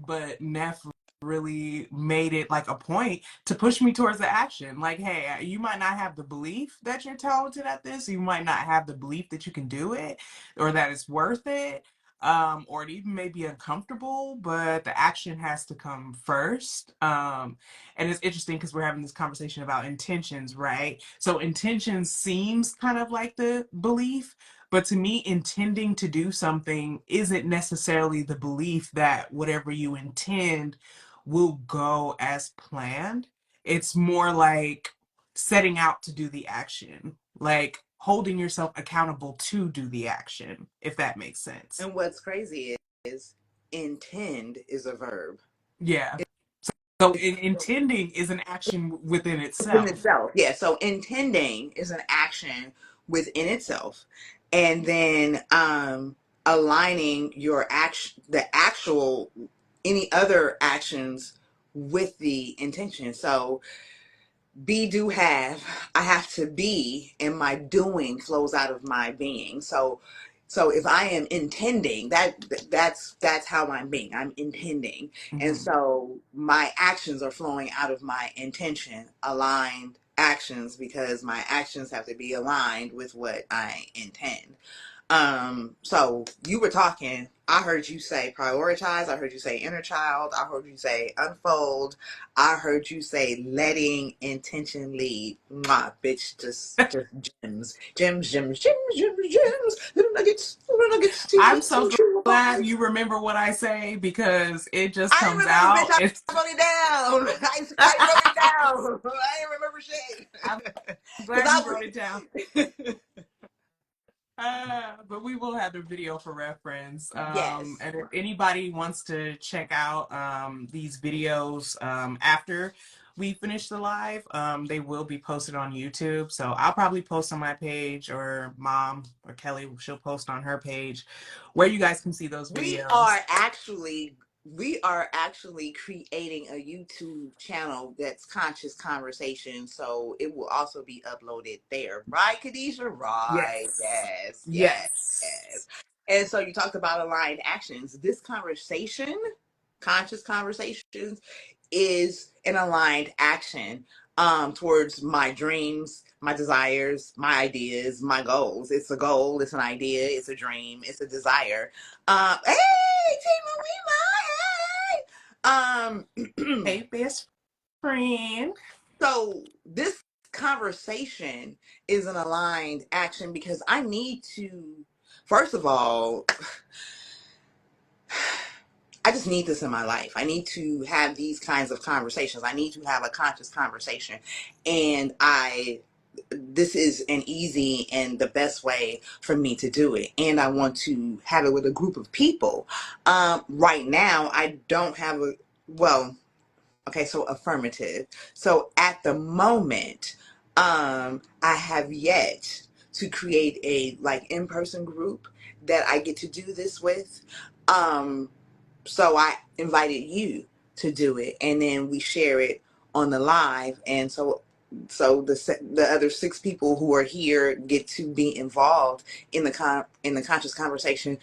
but Neff really made it like a point to push me towards the action. Like, hey, you might not have the belief that you're talented at this. You might not have the belief that you can do it or that it's worth it. Or it even may be uncomfortable, but the action has to come first. And it's interesting because we're having this conversation about intentions, right? So intentions seems kind of like the belief, but to me, intending to do something isn't necessarily the belief that whatever you intend will go as planned. It's more like setting out to do the action, like holding yourself accountable to do the action, if that makes sense. And what's crazy is intend is a verb. Yeah. So intending is an action within Within itself. itself. Yeah. So intending is an action within itself. And then aligning your action, the actual, any other actions with the intention. So be, do, have, I have to be, and my doing flows out of my being. So if I am intending, that's how I'm being. I'm intending. And Mhm. so my actions are flowing out of my intention, aligned actions, because my actions have to be aligned with what I intend. So you were talking I heard you say prioritize. I heard you say inner child. I heard you say unfold. I heard you say letting intention lead. Mwah, bitch, just gems, gems, gems, gems, gems, gems. Little nuggets to I'm be so glad you remember what I say because it just I didn't comes remember, bitch. out. I It's wrote it down. I wrote it down. I didn't remember I'm shit. Cause glad I you wrote it down. was. But we will have the video for reference. Yes. And if anybody wants to check out these videos after we finish the live, they will be posted on YouTube. So I'll probably post on my page, or Mom or Kelly, she'll post on her page where you guys can see those We videos. are actually we are actually creating a YouTube channel that's conscious conversation, so it will also be uploaded there. Right, Khadijah? Right. Yes. Yes, yes, Yes. yes. And so you talked about aligned actions. This conversation, conscious conversations, is an aligned action towards my dreams, my desires, my ideas, my goals. It's a goal, it's an idea, it's a dream, it's a desire. Hey, Tima, we my hey. Hey, best friend. So this conversation is an aligned action because I need to, first of all, I just need this in my life. I need to have these kinds of conversations. I need to have a conscious conversation. And this is an easy and the best way for me to do it. And I want to have it with a group of people. Right now, I don't have well, okay, so affirmative. So at the moment, I have yet to create a like in-person group that I get to do this with. Um, so I invited you to do it, and then we share it on the live. And so the other six people who are here get to be involved in the conscious conversation.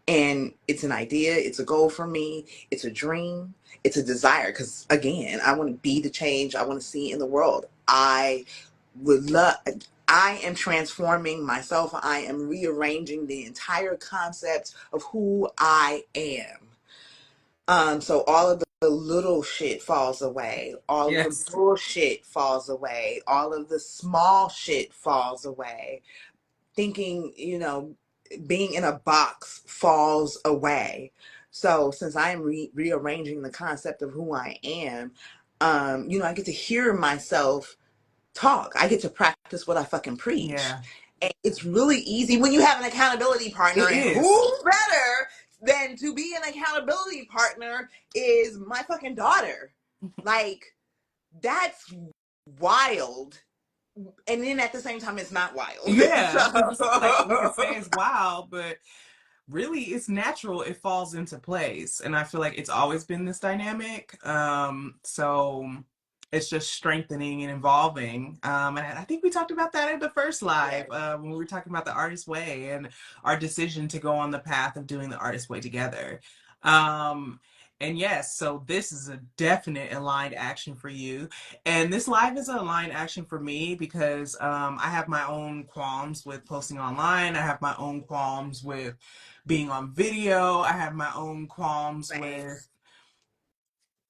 And it's an idea, it's a goal for me, it's a dream, it's a desire. Because again, I want to be the change I want to see in the world. Would love. I am transforming myself. I am rearranging the entire concept of who I am. So all of the little shit falls away. All of the Yes. bullshit falls away. All of the small shit falls away. Thinking, being in a box falls away. So since I'm rearranging the concept of who I am, I get to hear myself talk. I get to practice what I fucking preach. Yeah, And it's really easy when you have an accountability partner, it and is. who better than to be an accountability partner is my fucking daughter. Like, that's wild. And then at the same time, it's not wild. Yeah, because like we could say So, it's wild, but really it's natural. It falls into place, and I feel like it's always been this dynamic. So it's just strengthening and evolving. And I think we talked about that in the first live yes. when we were talking about the artist way and our decision to go on the path of doing the artist way together. Um, and yes, so this is a definite aligned action for you. And this live is a line action for me because I have my own qualms with posting online. I have my own qualms with being on video. I have my own qualms Same.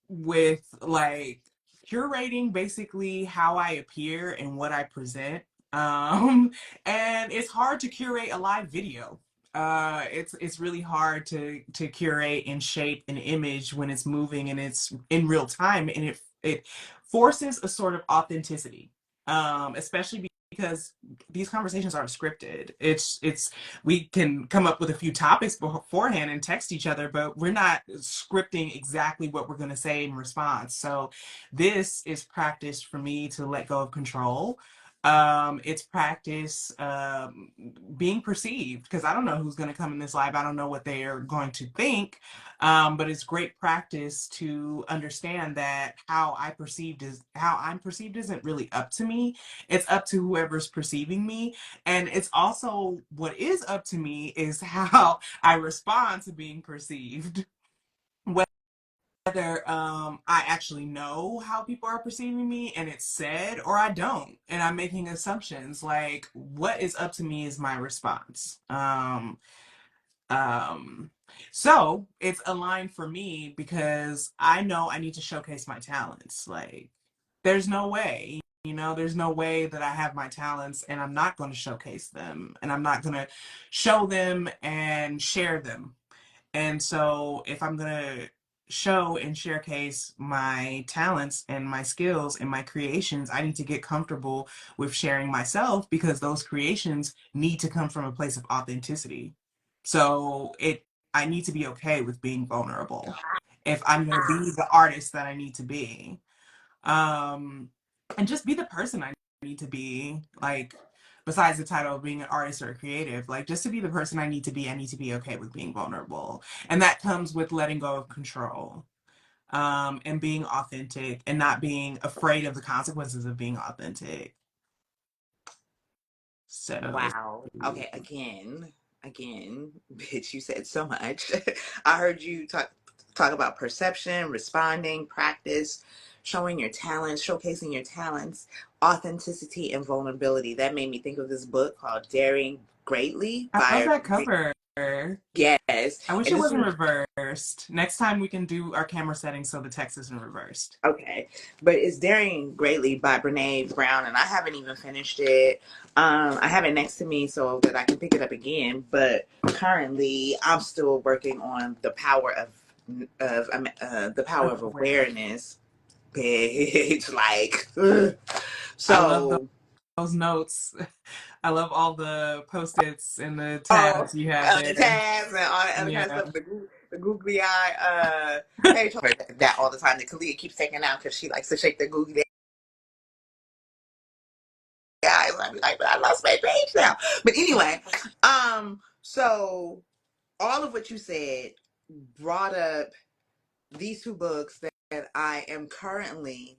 with like curating basically how I appear and what I present. Um, and it's hard to curate a live video. It's really hard to curate and shape an image when it's moving and it's in real time, and it forces a sort of authenticity. Especially because these conversations aren't scripted. It's we can come up with a few topics beforehand and text each other, but we're not scripting exactly what we're going to say in response. So this is practice for me to let go of control. It's practice being perceived because I don't know who's going to come in this live. I don't know what they are going to think. But it's great practice to understand that how I'm perceived isn't really up to me. It's up to whoever's perceiving me. And it's also what is up to me is how I respond to being perceived. Whether I actually know how people are perceiving me and it's said, or I don't, and I'm making assumptions. Like what is up to me is my response. So it's aligned for me because I know I need to showcase my talents. Like, there's no way, there's no way that I have my talents and I'm not going to showcase them and I'm not going to show them and share them. And so if I'm going to show and showcase my talents and my skills and my creations, I need to get comfortable with sharing myself because those creations need to come from a place of authenticity. So I need to be okay with being vulnerable if I'm going to be the artist that I need to be. Um, and just be the person I need to be, like, besides the title of being an artist or a creative, like, just to be the person I need to be okay with being vulnerable. And that comes with letting go of control, and being authentic and not being afraid of the consequences of being authentic. So, Wow. Okay, again, bitch, you said so much. I heard you talk about perception, responding, practice, showing your talents, showcasing your talents, authenticity, and vulnerability. That made me think of this book called Daring Greatly I love by that cover. Yes. I wish And it this wasn't was reversed. Next time we can do our camera settings so the text isn't reversed. okay, but it's Daring Greatly by Brene Brown, and I haven't even finished it. I have it next to me so that I can pick it up again. But currently, I'm still working on the power Of of awareness. awareness. Bitch, like I love so. those notes. I love all the post-its and the Oh, tabs you have the there. tabs and all that other kind of Yeah. stuff. The googly eye page. That all the time. That Kalia keeps taking out because she likes to shake the googly guys. I'm like, but I lost my page now. But anyway, so all of what you said brought up these two books that I am currently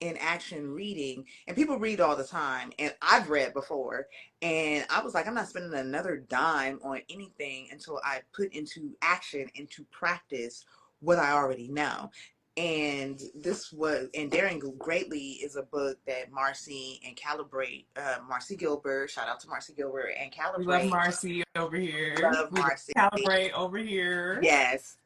in action reading, and people read all the time, and I've read before, and I was like, I'm not spending another dime on anything until I put into action, into practice what I already know. And Daring Greatly is a book that Marcy Gilbert, shout out to Marcy Gilbert, and We love Calibrate. Marcy over here. Love We love Marcy. Calibrate over here. Yes.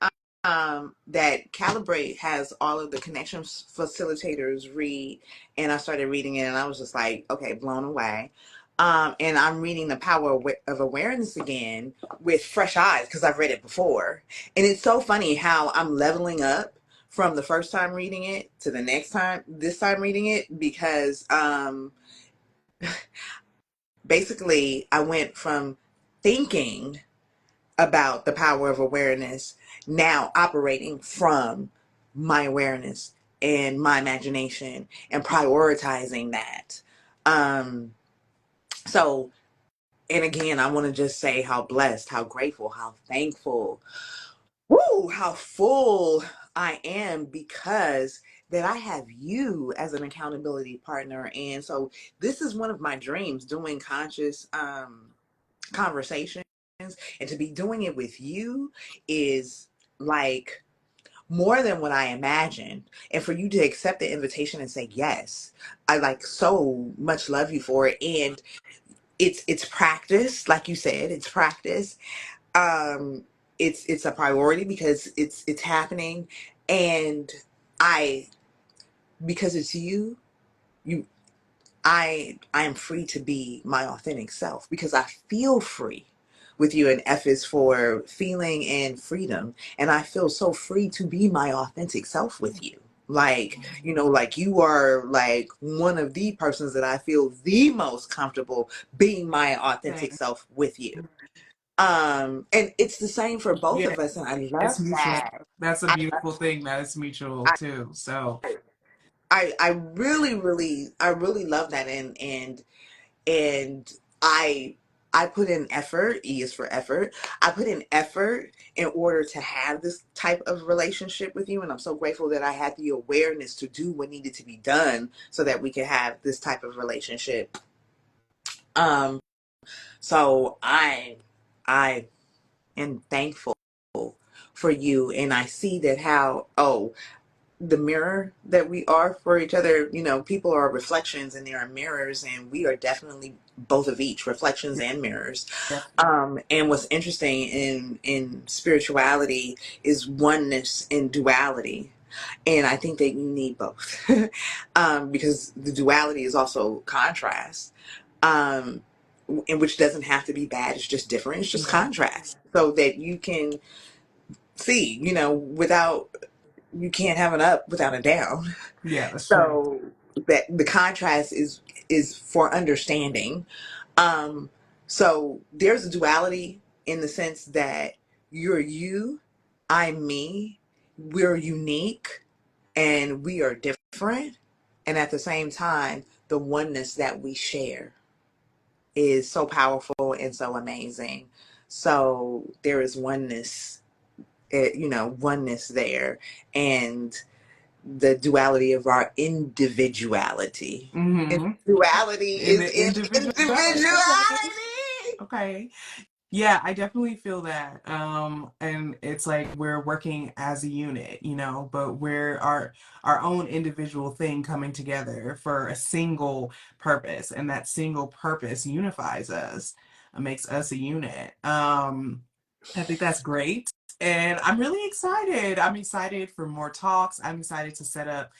That Calibrate has all of the connection facilitators read, and I started reading it, and I was just like, okay, blown away. And I'm reading The Power of Awareness again with fresh eyes because I've read it before. And it's so funny how I'm leveling up from the first time reading it to this time reading it, because basically I went from thinking about the power of awareness, now operating from my awareness and my imagination and prioritizing that. Um, so, and again, I want to just say how blessed, how grateful, how thankful, woo, how full I am because that I have you as an accountability partner. And so this is one of my dreams, doing conscious conversations, and to be doing it with you is like more than what I imagined. And for you to accept the invitation and say yes, I like so much love you for it. And it's practice, like you said, it's practice. um it's a priority because it's happening. And I because it's you I am free to be my authentic self because I feel free with you. And F is for feeling and freedom. And I feel so free to be my authentic self with you. Like, like you are like one of the persons that I feel the most comfortable being my authentic Thanks. self with you. And it's the same for both Yeah, of us. And I love it's mutual. that. That's a I, beautiful thing that it's mutual too. So I really love that. And I I put in effort. E is for effort. I put in effort in order to have this type of relationship with you, and I'm so grateful that I had the awareness to do what needed to be done so that we could have this type of relationship. Um, so I am thankful for you, and I see that how the mirror that we are for each other. People are reflections and they are mirrors, and we are definitely both of each, reflections and mirrors. Yep. And what's interesting in spirituality is oneness and duality. And I think that you need both, because the duality is also contrast, um, in which doesn't have to be bad. It's just different. It's just Yeah. contrast, so that you can see, without, you can't have an up without a down. Yeah, that's true. So that the contrast is for understanding. Um, so there's a duality in the sense that you're you, I'm me, we're unique, and we are different. And at the same time, the oneness that we share is so powerful and so amazing. So there is oneness, oneness there. And the duality of our individuality. And Mm-hmm. duality In is the in individuality. Okay. individuality. Okay. Yeah, I definitely feel that. And it's like we're working as a unit, but we're our own individual thing coming together for a single purpose, and that single purpose unifies us, makes us a unit. I think that's great. And I'm really excited. I'm excited for more talks. I'm excited to set up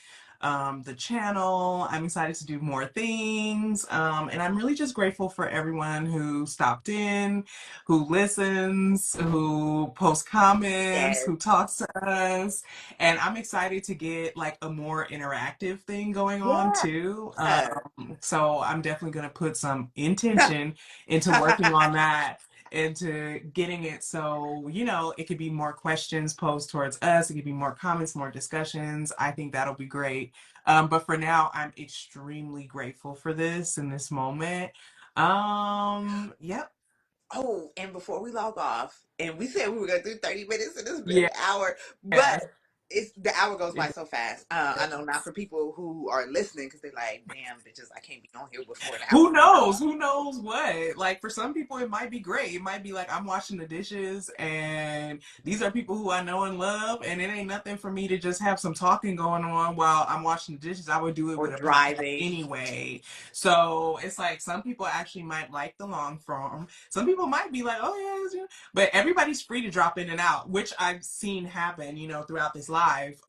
the channel. I'm excited to do more things. And I'm really just grateful for everyone who stopped in, who listens, who posts comments, Yes. who talks to us. And I'm excited to get like a more interactive thing going on Yeah. too. So I'm definitely going to put some intention into working on that, into getting it so it could be more questions posed towards us, it could be more comments, more discussions. I think that'll be great. But for now, I'm extremely grateful for this in this moment. Yep. Oh, and before we log off, and we said we were gonna do 30 minutes, and it's been Yeah. an hour, but it's the hour goes by It so fast. I know not for people who are listening, because they're like, damn, bitches, I can't be on here before the Who hour run knows? off. Who knows what? Like for some people, it might be great. It might be like I'm washing the dishes, and these are people who I know and love, and it ain't nothing for me to just have some talking going on while I'm washing the dishes. I would do it Or with a podcast driving. anyway. So it's like some people actually might like the long form. Some people might be like, oh yeah, but everybody's free to drop in and out, which I've seen happen, throughout this live.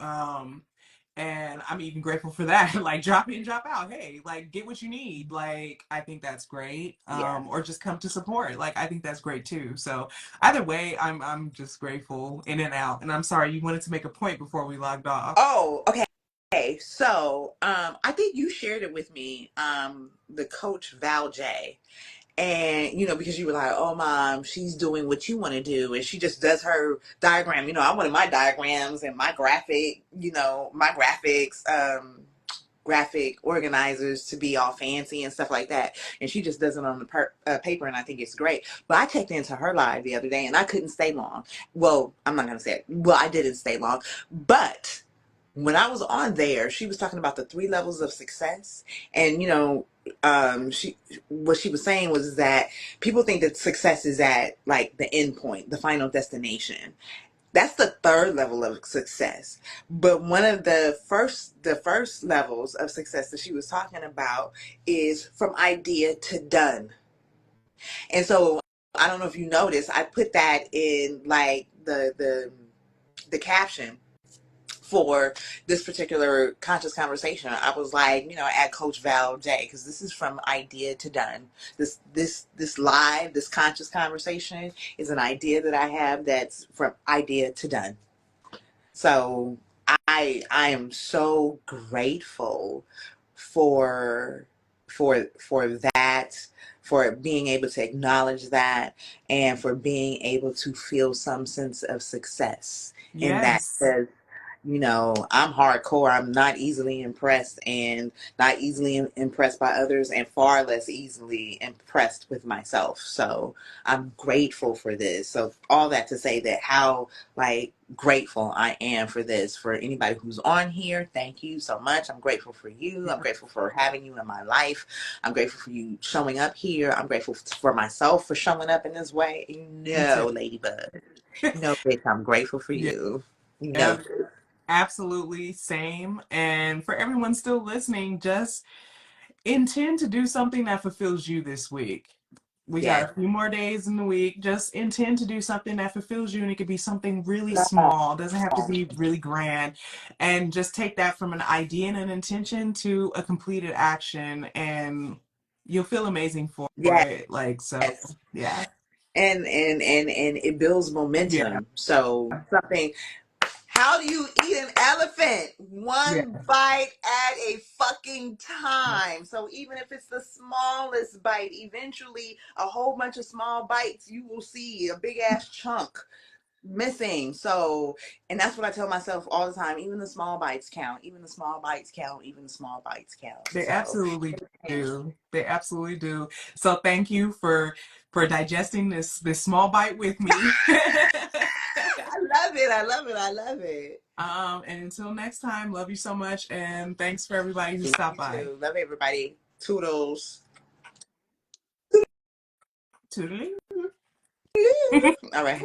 And I'm even grateful for that. Like drop in, drop out. Hey, like get what you need. Like I think that's great. Yeah. Or just come to support. Like I think that's great too. So either way, I'm just grateful in and out. And I'm sorry, you wanted to make a point before we logged off. Oh, okay. Okay, so I think you shared it with me, the coach Val J. And because you were like, oh mom, she's doing what you want to do, and she just does her diagram. I wanted my diagrams and my my graphics, graphic organizers to be all fancy and stuff like that, and she just does it on the paper, and I think it's great. But I checked into her live the other day, and I couldn't stay long. Well, I'm not gonna say it. Well, I didn't stay long, but when I was on there, she was talking about the 3 levels of success. And she what she was saying was that people think that success is at like the end point, the final destination. That's the third level of success. But one of the first levels of success that she was talking about is from idea to done. And so I don't know if you noticed, I put that in like the caption for this particular conscious conversation. I was like, at Coach Val J, because this is from idea to done. This conscious conversation is an idea that I have that's from idea to done. So I am so grateful for for that, for being able to acknowledge that, and for being able to feel some sense of success in that. Yes. Because I'm hardcore. I'm not easily impressed, and not easily impressed by others, and far less easily impressed with myself. So I'm grateful for this. So all that to say that how like grateful I am for this. For anybody who's on here, thank you so much. I'm grateful for you. I'm grateful for having you in my life. I'm grateful for you showing up here. I'm grateful for myself for showing up in this way. Me too. Ladybug. Bitch, I'm grateful for Yeah. you. Yeah. Absolutely same. And for everyone still listening, just intend to do something that fulfills you this week. We got Yeah. a few more days in the week. Just intend to do something that fulfills you, and it could be something really small. It doesn't have to be really grand. And just take that from an idea and an intention to a completed action, and you'll feel amazing for Yes. it. Like, so, yeah. And it builds Yeah. momentum. So something. How do you eat an elephant? Yeah. One bite at a fucking time. So even if it's the smallest bite, eventually a whole bunch of small bites, you will see a big ass chunk missing. So, and that's what I tell myself all the time. Even the small bites count. Even the small bites count. Even the small bites count. They So, absolutely do. They absolutely do. So thank you for digesting this small bite with me. I love it. I love it. I love it. And until next time, love you so much, and thanks for everybody who stopped You by. too. Love everybody. Toodles. Toodaloo. All right.